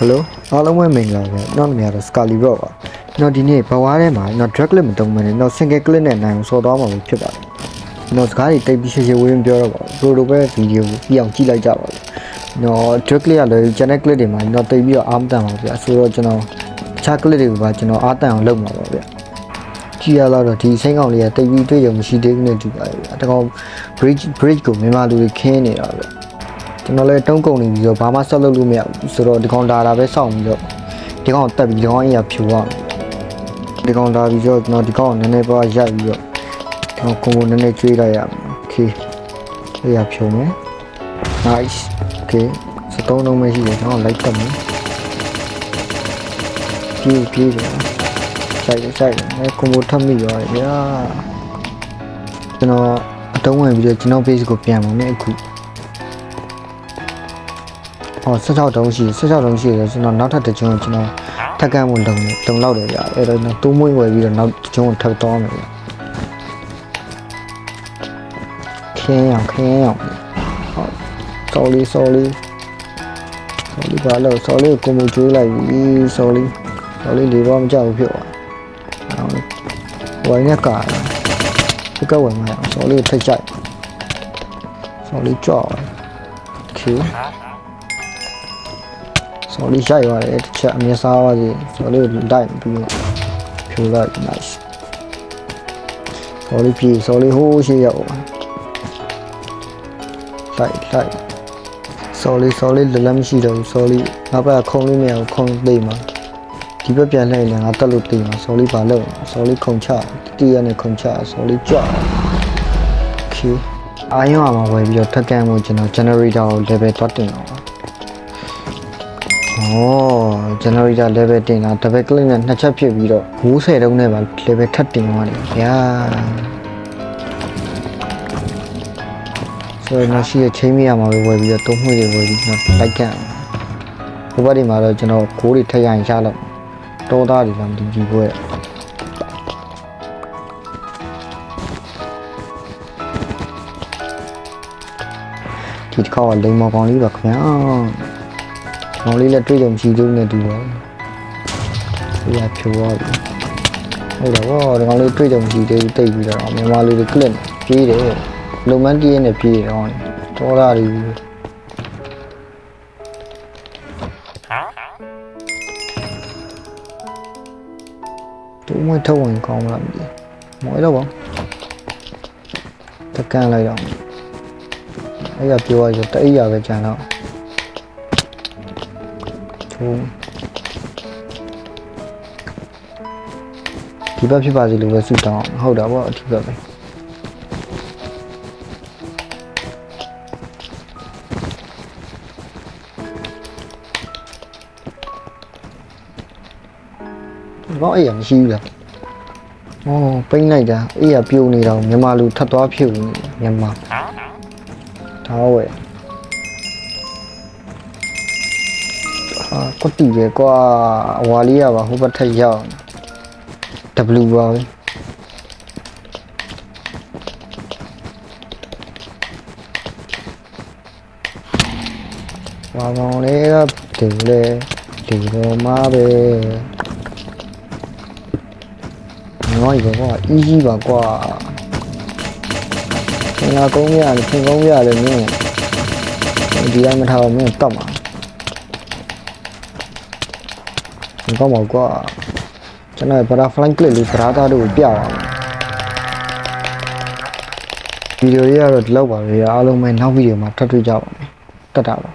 Hello အားလုံးပဲမင်္ဂလာပါကျွန်တော်နာမည်ကတော့ Scarly Rock ပါကျွန်တော်ဒီနေ့ဘဝထဲမှာကျွန်တော် drug clip မတုံးမနဲ့ကျွန်တော် single clip နဲ့နိုင်အောင်ဆော်သွားမှာဖြစ်ပါတယ်ကျွန်တော်စကားတွေတိတ်ပြီးရှေ့ရှေ့ဝင်းပြောတော့ပါဘူးတို့ပဲဗီဒီယိုကိုကြည့်အောင်ကြည့်လိုက်ကြပါဦးကျွန်တော် drug clip ရလည်း channel clip တွေမှာကျွန်တော်တိတ်ပြီးတော့အားမတန်ပါဘူးဗျာဆိုတော့ကျွန်တော်တခြား clip တွေကိုပါကျွန်တော်အားတန်အောင်လုပ်မှာပါဗျာကြည့်ရတော့ဒီစိမ့်ကောင်လေးကတိတ်ပြီးတွေ့ရုံမရှိသေးဘူးနဲ့တူပါဗျာတကောင် bridge ကိုမြန်မာလူတွေခင်းနေတာဗျာကျွန်တော်လည်းတုံးကုန်နေပြီးတော့ဘာမှဆက်လုပ်လို့မရဘူးဆိုတော့ဒီကောင်လာပဲစောင့်ပြီးတော့ဒီကောင်တက်ပြီးဒီကောင်အရာဖြူသွားဒီကောင်လာပြီးတော့ကျွန်တော်ဒီကောင်နည်းနည်းပါရိုက်ပြီးတော့ကျွန်တော်ကိုနည်းနည်းကျွေးလိုက်ရမယ်โอเคအရာဖြူမယ် nice โอเคစတုံးလုံးမရှိတယ်ကျွန်တော်လိုက်တက်မယ်ပြေးတယ်ဆိုင်တယ်ကိုထပ်မိရောဗျာကျွန်တော်အတုံးဝင်ပြီးတော့ကျွန်တော် base ကိုပြန်ပါမယ်အခု16တုံးရှိတယ်ဆိုတော့ကျွန်တော်နောက်ထပ်တစ်ကျွန်းကျွန်တော်ထပ်ကမ်းဖို့လုံလောက်တယ်ဗျာအဲ့တော့ကျွန်တော်တိုးမွေးဝယ်ပြီးတော့နောက်တစ်ကျွန်းကိုထပ်သွားမယ်ဗျာခင်းအောင်ဟုတ် sorry ဘာလို့ sorry ကိုမကျွေးလိုက်ပြီ sorry လေးတော့မကြောက်ဘူးဖြစ်သွားဝိုင်းနဲ့ကာဒီကဝယ်မှာ sorry ထိတ်ကြိုက် sorry ကြောက် okay sorry ရှိုက်ရတယ်တစ်ချက်အမြဲစားပါစေ sorry ကိုတိုက်ပြီးဖြူလိုက် nice sorry ပြေ sorry ဟိုးရှိရောက်လိုက် sorry လမ်းမရှိတော့ဘူး sorry ငါဘက်ကခုံလို့မရဘူးခုံသိမှာဒီဘက်ပြန်လှည့်ရင်ငါတက်လို့သိမှာ sorry ဘာလို့ sorry ခုံချတီးရနဲ့ခုံချ sorry ကြွ okay အာရုံအောင်ဝယ်ပြီးတော့ထက်ကန်မှုကျွန်တော် generator ကို level တွတ်တင်အောင်generator level တင်တာ double click နဲ့နှစ်ချက်ဖြစ်ပြီးတော့90တုံးနဲ့ပါ level ထပ်တင်သွားတယ်ဗျာဆိုတော့ရှိတဲ့ချိန်မရမှာပဲဝယ်ပြီးတော့သုံးမှုတွေဝယ်ပြီးတော့လိုက်ကန်ဘုဘဒီမှာတော့ကျွန်တော်ဂိုးတွေထက်ရရင်ရှားလို့တောသားတွေလည်းဒီပွဲဒီတစ်ခါကလိမ်မော်ကောင်လေးပါခင်ဗျာမောင်လေးလည်းတွေ့ကြမရှိသေးဘူးနဲ့တူပါဘူး။ရဖြိုသွားပြီ။ဟုတ်တော့ဒီကောင်လေးတွေ့ကြမရှိသေးဘူးတိတ်ပြီးတော့မြန်မာလူတွေ clip ပြေးတယ်။လုံမန်းတီးနဲ့ပြေးတယ်ဟော။တော်လာပြီ။တူမွေးထုတ်ဝင်ကောင်းလားမသိ။မွေးတော့ဗော။တကန်လိုက်တော့အဲ့ရပြောရတအိရပဲကြံတော့ဒီဘက်ဖြစ်ပါစေလို့ပဲဆုတောင်းဟုတ်တာပေါ့ဒီဘက်ပဲဘာအေးမရှိဘူးလားပိန်းလိုက်တာအေးရပြုံးနေတော့မြန်မာလူထပ်သွားဖြုတ်နေမြန်မာဒါဝဲကွတီပဲကွာအဝါလေးရပါဟိုဘက်ထက်ရောက် W ပါပဲဘာကောင်လေးကဒီလိုမှာပဲငါ့ရောအီးကြီးပါကွာငါကုန်းရတယ်သင်ကုန်းရတယ်မင်းဒီတိုင်းမထားအောင်မင်းတတ်မှာကောင်းပါကွာကျွန်တော်ဗရာ flank clip လေးဗရာသားတို့ပြအောင်ဗီဒီယိုလေးကတော့ဒီလောက်ပါပဲအားလုံးပဲနောက်ဗီဒီယိုမှာထပ်တွေ့ကြပါမယ်တတ်တာပါ